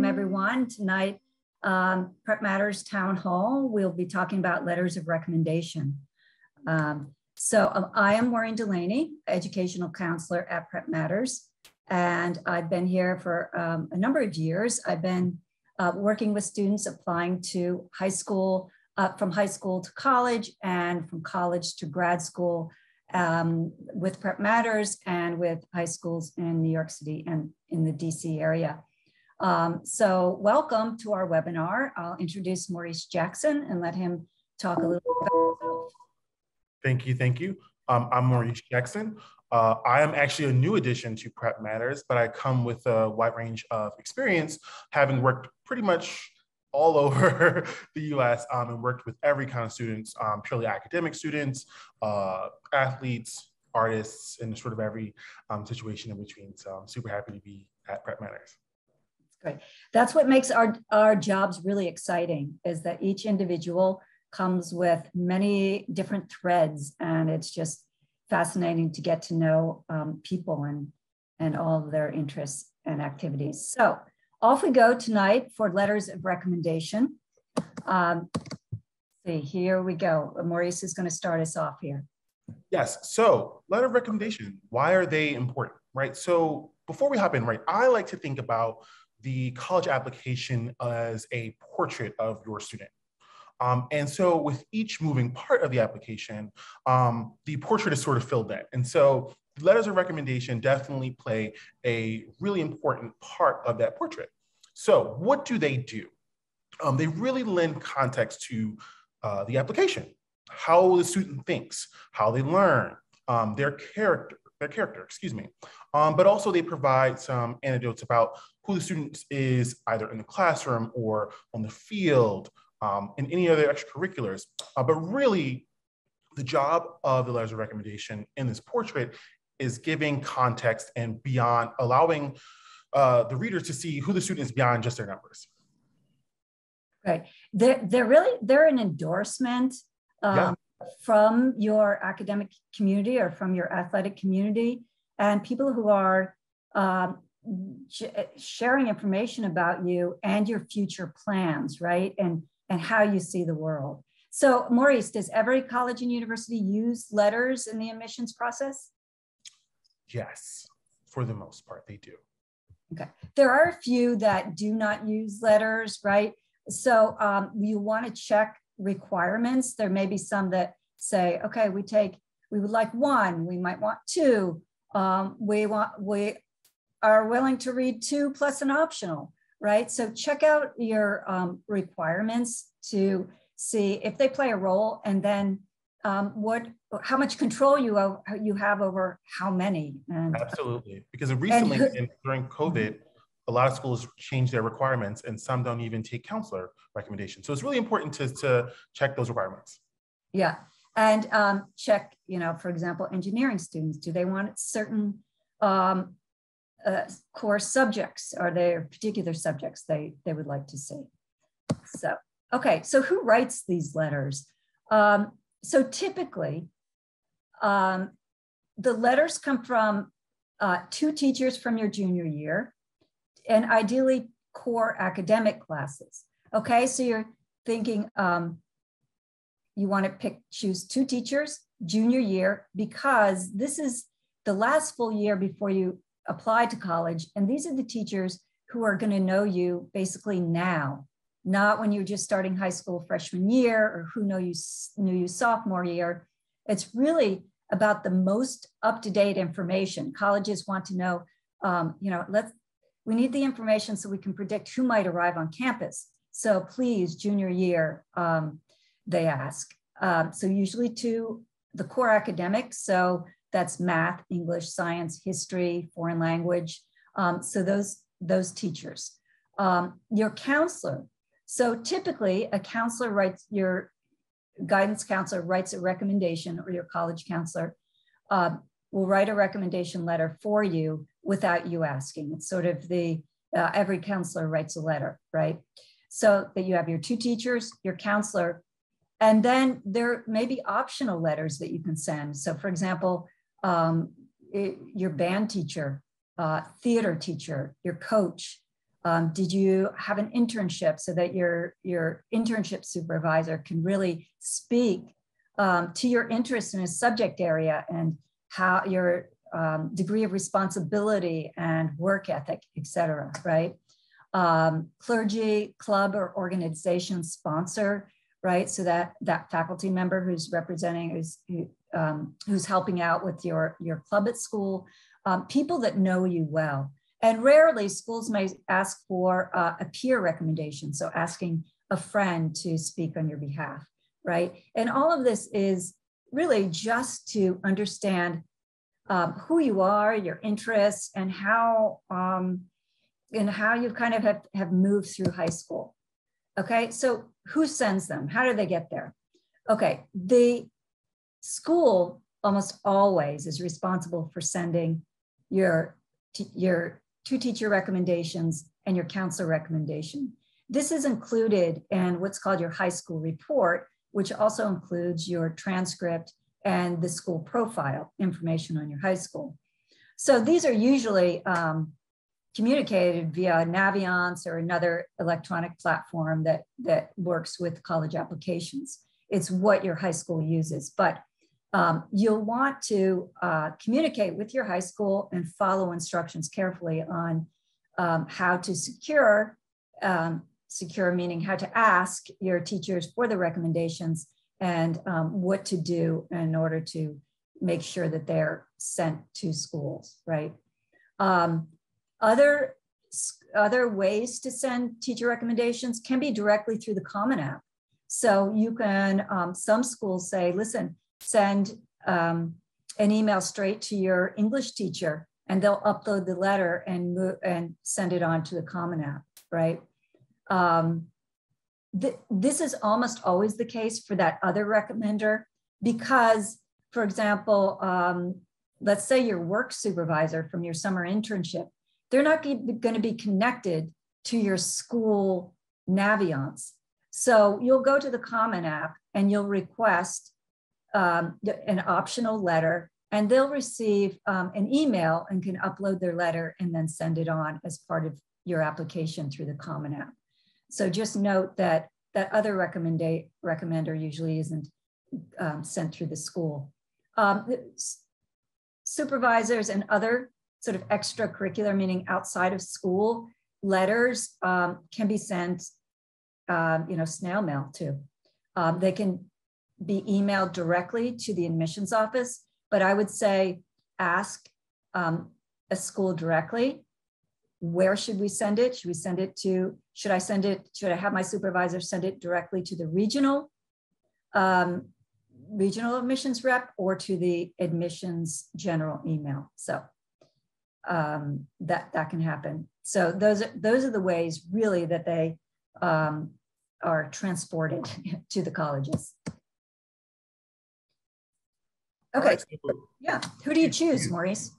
welcome everyone. Tonight, Prep Matters Town Hall, we'll be talking about letters of recommendation. I am Maureen Delaney, educational counselor at Prep Matters, and I've been here for a number of years. I've been working with students applying to high school, from high school to college, and from college to grad school with Prep Matters and with high schools in New York City and in the DC area. So welcome to our webinar. I'll introduce Maurice Jackson and let him talk a little bit about himself. Thank you. I'm Maurice Jackson. I am actually a new addition to Prep Matters, but I come with a wide range of experience, having worked pretty much all over the US and worked with every kind of students, purely academic students, athletes, artists, and sort of every situation in between. So I'm super happy to be at Prep Matters. Great. That's what makes our jobs really exciting, is that each individual comes with many different threads, and it's just fascinating to get to know people and all of their interests and activities. So off we go tonight for letters of recommendation. See, here we go. Maurice is going to start us off here. Yes, so letter of recommendation, why are they important, right? So before we hop in, right, I like to think about the college application as a portrait of your student. And so with each moving part of the application, the portrait is sort of filled in. And so letters of recommendation definitely play a really important part of that portrait. So what do? They really lend context to the application, how the student thinks, how they learn, their character, but also they provide some anecdotes about who the student is either in the classroom or on the field, and any other extracurriculars. But really, the job of the letters of recommendation in this portrait is giving context and beyond, allowing the readers to see who the student is beyond just their numbers. Right. They're an endorsement from your academic community or from your athletic community, and people who are sharing information about you and your future plans, right? And how you see the world. So Maurice, does every college and university use letters in the admissions process? Yes, for the most part, they do. Okay. There are a few that do not use letters, right? So you want to check requirements. There may be some that say, okay, we would like one, we might want two. We are willing to read two plus an optional, right? So check out your requirements to see if they play a role, and then how much control you have over how many. And absolutely, because recently during COVID, a lot of schools changed their requirements, and some don't even take counselor recommendations. So it's really important to check those requirements. Yeah, and check, for example, engineering students, do they want certain core subjects? Are there particular subjects they would like to see? So, okay, so who writes these letters? So typically, the letters come from two teachers from your junior year, and ideally core academic classes. Okay, so you're thinking you want to choose two teachers, junior year, because this is the last full year before you apply to college. And these are the teachers who are going to know you basically now, not when you're just starting high school freshman year or who knew you sophomore year. It's really about the most up-to-date information. Colleges want to know, we need the information so we can predict who might arrive on campus. So please, junior year, they ask. So usually to the core academics. So that's math, English, science, history, foreign language. So those teachers. Your counselor. So typically your guidance counselor writes a recommendation, or your college counselor will write a recommendation letter for you without you asking. It's sort of every counselor writes a letter, right? So that you have your two teachers, your counselor, and then there may be optional letters that you can send. So for example, your band teacher, theater teacher, your coach, Did you have an internship so that your internship supervisor can really speak to your interest in a subject area and how your degree of responsibility and work ethic, et cetera, right? Clergy, club, or organization sponsor, right? So that faculty member who's representing, who's helping out with your club at school, people that know you well. And rarely schools may ask for a peer recommendation, so asking a friend to speak on your behalf, right? And all of this is really just to understand who you are, your interests, and how you kind of have moved through high school. Okay, so who sends them? How do they get there? Okay, the school almost always is responsible for sending your two teacher recommendations and your counselor recommendation. This is included in what's called your high school report, which also includes your transcript and the school profile information on your high school. So these are usually communicated via Naviance or another electronic platform that works with college applications. It's what your high school uses, but you'll want to communicate with your high school and follow instructions carefully on how to secure meaning how to ask your teachers for the recommendations and what to do in order to make sure that they're sent to schools, right? Other ways to send teacher recommendations can be directly through the Common App. So you can, some schools say, listen, send an email straight to your English teacher and they'll upload the letter and send it on to the Common App, right? This is almost always the case for that other recommender because, for example, let's say your work supervisor from your summer internship, they're not going to be connected to your school Naviance. So you'll go to the Common App and you'll request an optional letter and they'll receive an email and can upload their letter and then send it on as part of your application through the Common App. So just note that that other recommender usually isn't sent through the school. Supervisors and other sort of extracurricular, meaning outside of school, letters can be sent, snail mail too. They can be emailed directly to the admissions office, but I would say ask a school directly. Where should we send it? Should we send it to, should I have my supervisor send it directly to the regional admissions rep or to the admissions general email? So that can happen. So those are the ways really that they are transported to the colleges. Okay, right, so yeah, who do you choose, Maurice?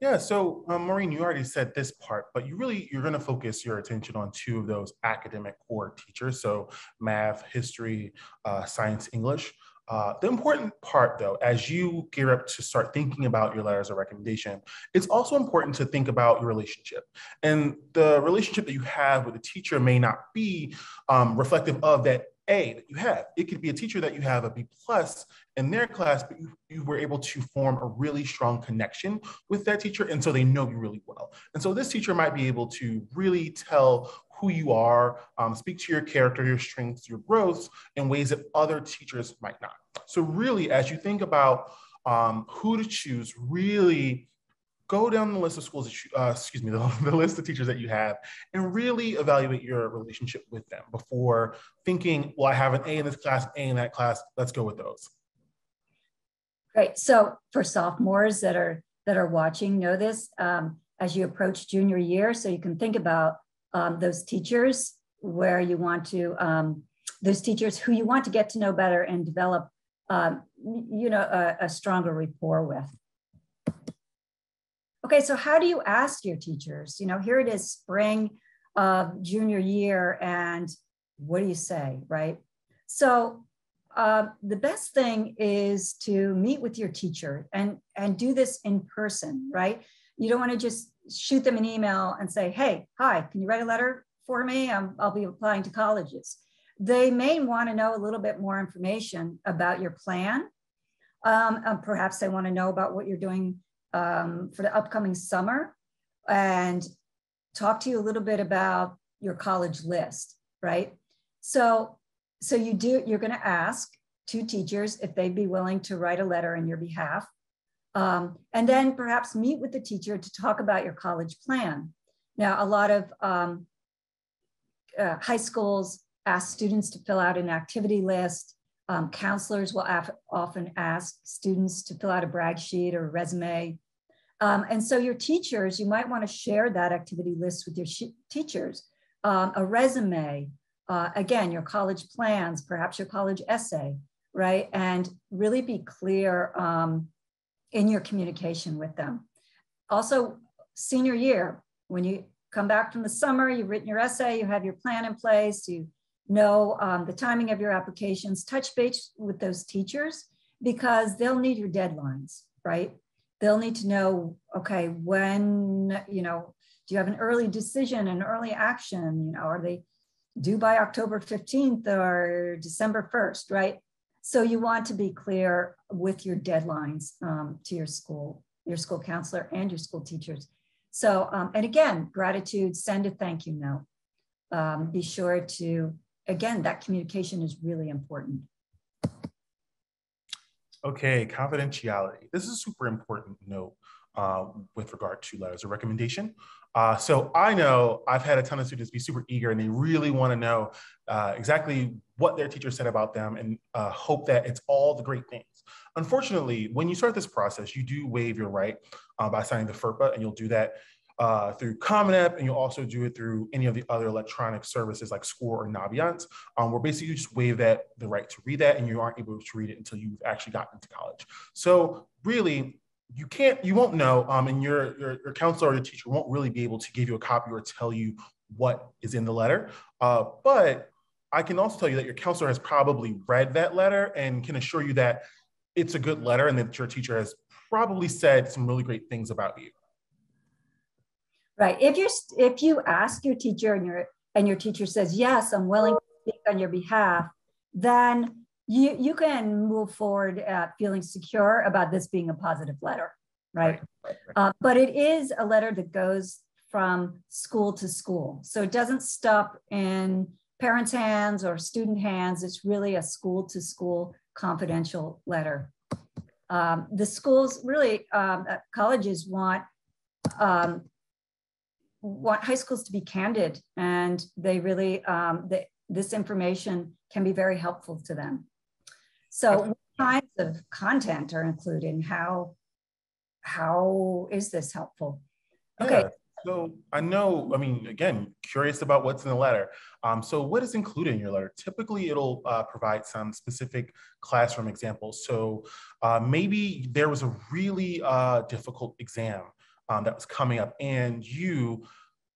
Yeah, so Maureen, you already said this part, but you're going to focus your attention on two of those academic core teachers. So math, history, science, English. The important part though, as you gear up to start thinking about your letters of recommendation, it's also important to think about your relationship. And the relationship that you have with a teacher may not be reflective of that A that you have. It could be a teacher that you have a B+ in their class, but you were able to form a really strong connection with that teacher. And so they know you really well. And so this teacher might be able to really tell who you are, speak to your character, your strengths, your growths in ways that other teachers might not. So really, as you think about who to choose, really go down the list of schools, that the list of teachers that you have, and really evaluate your relationship with them before thinking, well, I have an A in this class, A in that class, let's go with those. Great. So for sophomores that are watching, know this as you approach junior year, so you can think about those teachers where you want to, those teachers who you want to get to know better and develop, a stronger rapport with. Okay, so how do you ask your teachers? Here it is, spring of junior year, and what do you say, right? So the best thing is to meet with your teacher and do this in person, right? You don't want to just shoot them an email and say, hey, hi, can you write a letter for me? I'll be applying to colleges. They may want to know a little bit more information about your plan. Perhaps they want to know about what you're doing for the upcoming summer and talk to you a little bit about your college list, right? So you're going to ask two teachers if they'd be willing to write a letter on your behalf. And then perhaps meet with the teacher to talk about your college plan. Now, a lot of high schools ask students to fill out an activity list. Counselors will often ask students to fill out a brag sheet or a resume. And so your teachers, you might want to share that activity list with your teachers. A resume, again, your college plans, perhaps your college essay, right? And really be clear in your communication with them. Also, senior year, when you come back from the summer, you've written your essay, you have your plan in place, you know the timing of your applications, touch base with those teachers because they'll need your deadlines, right? They'll need to know, okay, when, do you have an early decision, an early action? Are they due by October 15th or December 1st, right? So you want to be clear with your deadlines to your school counselor and your school teachers. So, and again, gratitude, send a thank you note. Be sure to, again, that communication is really important. Okay, confidentiality. This is a super important note with regard to letters of recommendation. So I know I've had a ton of students be super eager and they really want to know exactly what their teacher said about them and hope that it's all the great things. Unfortunately, when you start this process, you do waive your right by signing the FERPA, and you'll do that through Common App, and you'll also do it through any of the other electronic services like Score or Naviance, where basically you just waive the right to read that, and you aren't able to read it until you've actually gotten to college. So really, you won't know, and your counselor or your teacher won't really be able to give you a copy or tell you what is in the letter. But I can also tell you that your counselor has probably read that letter and can assure you that it's a good letter and that your teacher has probably said some really great things about you. Right. If you ask your teacher and your teacher says, yes, I'm willing to speak on your behalf, then you can move forward feeling secure about this being a positive letter, right? But it is a letter that goes from school to school. So it doesn't stop in parents' hands or student hands. It's really a school to school confidential letter. The schools really, colleges want high schools to be candid, and they really, this information can be very helpful to them. So what kinds of content are included and how is this helpful? Okay. Yeah. So again, curious about what's in the letter. So what is included in your letter? Typically, it'll provide some specific classroom examples. So maybe there was a really difficult exam that was coming up, and you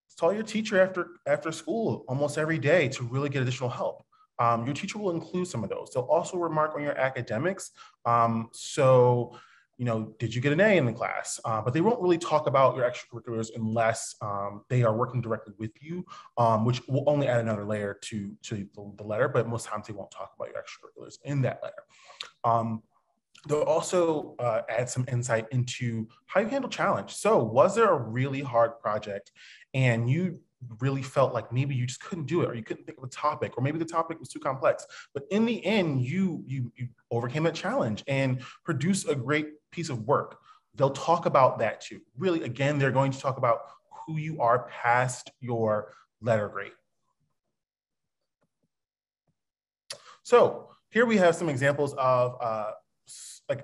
saw your teacher after school almost every day to really get additional help. Your teacher will include some of those. They'll also remark on your academics. Did you get an A in the class? But they won't really talk about your extracurriculars unless they are working directly with you, which will only add another layer to the letter, but most times they won't talk about your extracurriculars in that letter. They'll also add some insight into how you handle challenge. So was there a really hard project and you really felt like maybe you just couldn't do it, or you couldn't think of a topic, or maybe the topic was too complex, but in the end, you overcame that challenge and produced a great piece of work? They'll talk about that too. Really, again, they're going to talk about who you are past your letter grade. So here we have some examples of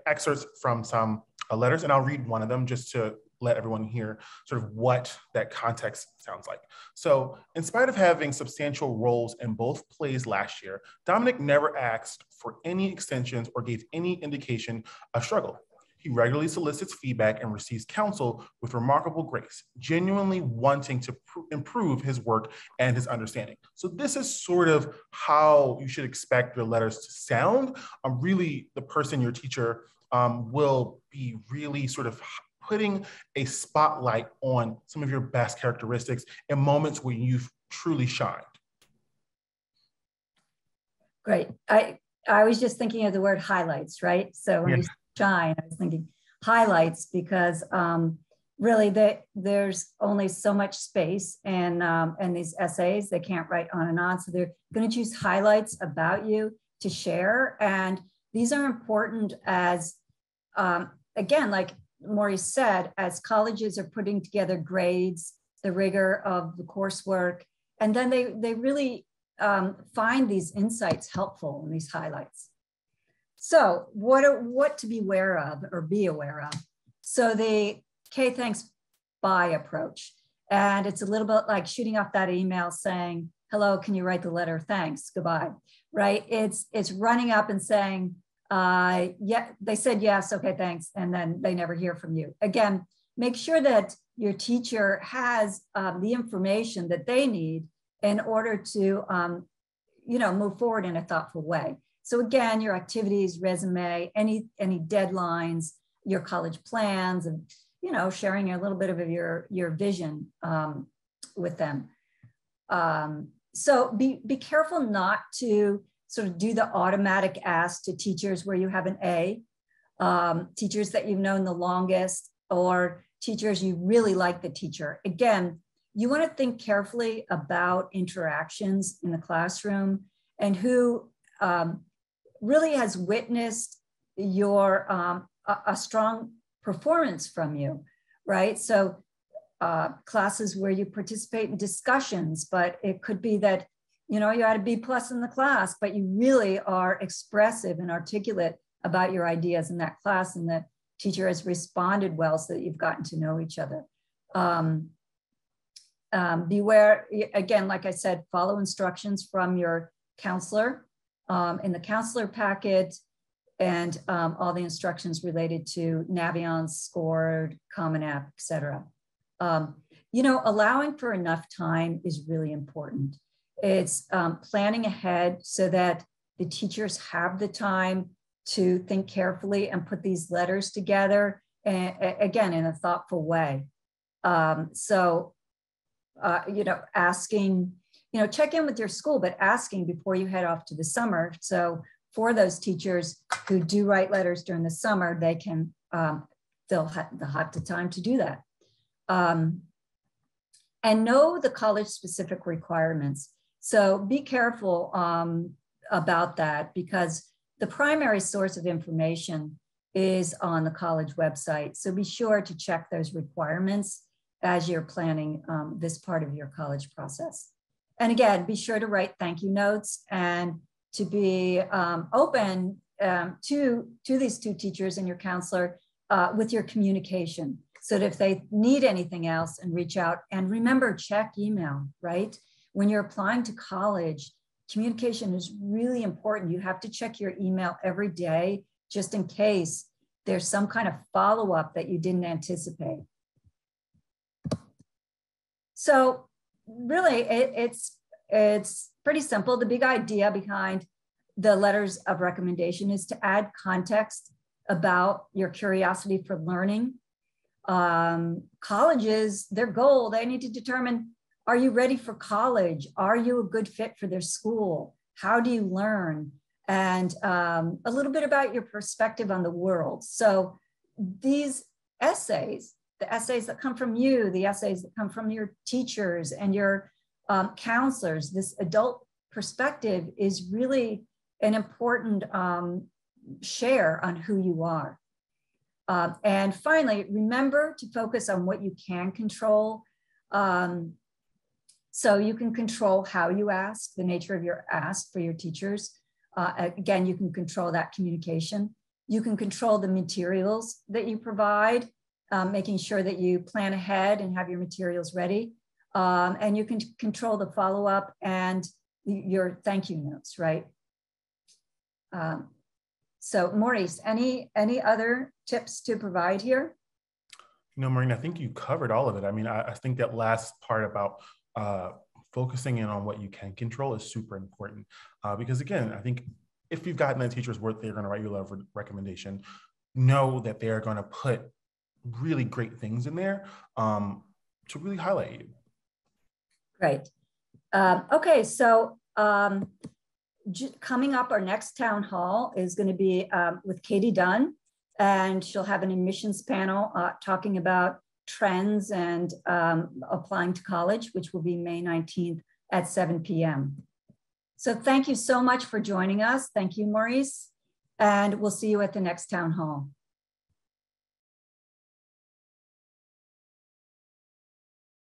excerpts from some letters, and I'll read one of them just to let everyone hear sort of what that context sounds like. So, in spite of having substantial roles in both plays last year, Dominic never asked for any extensions or gave any indication of struggle. He regularly solicits feedback and receives counsel with remarkable grace, genuinely wanting to improve his work and his understanding. So this is sort of how you should expect your letters to sound. Really, the person, your teacher, will be really sort of putting a spotlight on some of your best characteristics and moments where you've truly shined. Great. I was just thinking of the word highlights, right? So when you shine, I was thinking highlights because really there's only so much space and these essays, they can't write on and on. So they're going to choose highlights about you to share. And these are important as, again, like Maurice said, as colleges are putting together grades, the rigor of the coursework, and then they really find these insights helpful in these highlights. So what to be aware of or be aware of? So the okay, thanks, bye approach. And it's a little bit like shooting off that email saying, hello, can you write the letter? Thanks, goodbye, right? It's running up and saying, yeah, they said yes, okay, thanks. And then they never hear from you. Again, make sure that your teacher has the information that they need in order to move forward in a thoughtful way. So again, your activities, resume, any deadlines, your college plans, and sharing a little bit of your vision with them. So be careful not to sort of do the automatic ask to teachers where you have an A, teachers that you've known the longest, or teachers you really like the teacher. Again, you want to think carefully about interactions in the classroom and who really has witnessed your a strong performance from you, right? So classes where you participate in discussions, but it could be that you had a B+ in the class, but you really are expressive and articulate about your ideas in that class, and the teacher has responded well so that you've gotten to know each other. Beware, again, like I said, follow instructions from your counselor in the counselor packet, and all the instructions related to Naviance, Scored, Common App, etc. Allowing for enough time is really important. It's planning ahead so that the teachers have the time to think carefully and put these letters together, and, again, in a thoughtful way. Asking, check in with your school, but asking before you head off to the summer. So for those teachers who do write letters during the summer, they can, they'll have the time to do that. And know the college specific requirements. So be careful about that, because the primary source of information is on the college website. So be sure to check those requirements as you're planning this part of your college process. And again, be sure to write thank you notes and to be open to these two teachers and your counselor with your communication, so that if they need anything else and reach out. And remember, check email, right? When you're applying to college, communication is really important. You have to check your email every day, just in case there's some kind of follow-up that you didn't anticipate. So really, it's pretty simple. The big idea behind the letters of recommendation is to add context about your curiosity for learning. Colleges, their goal, they need to determine, are you ready for college? Are you a good fit for their school? How do you learn? And a little bit about your perspective on the world. So these essays, the essays that come from you, the essays that come from your teachers and your counselors, this adult perspective is really an important share on who you are. And finally, remember to focus on what you can control. So you can control how you ask, the nature of your ask for your teachers. Again, you can control that communication. You can control the materials that you provide, making sure that you plan ahead and have your materials ready. And you can control the follow-up and your thank you notes, right? So Maurice, any other tips to provide here? Maureen, I think you covered all of it. I mean, I think that last part about focusing in on what you can control is super important, because again, I think if you've gotten a teacher's word, they're going to write you a letter of recommendation, know that they're going to put really great things in there to really highlight you. Great. Okay, so coming up, our next town hall is going to be with Katie Dunn, and she'll have an admissions panel talking about trends and applying to college, which will be May 19th at 7 p.m. So thank you so much for joining us. Thank you, Maurice, and we'll see you at the next town hall.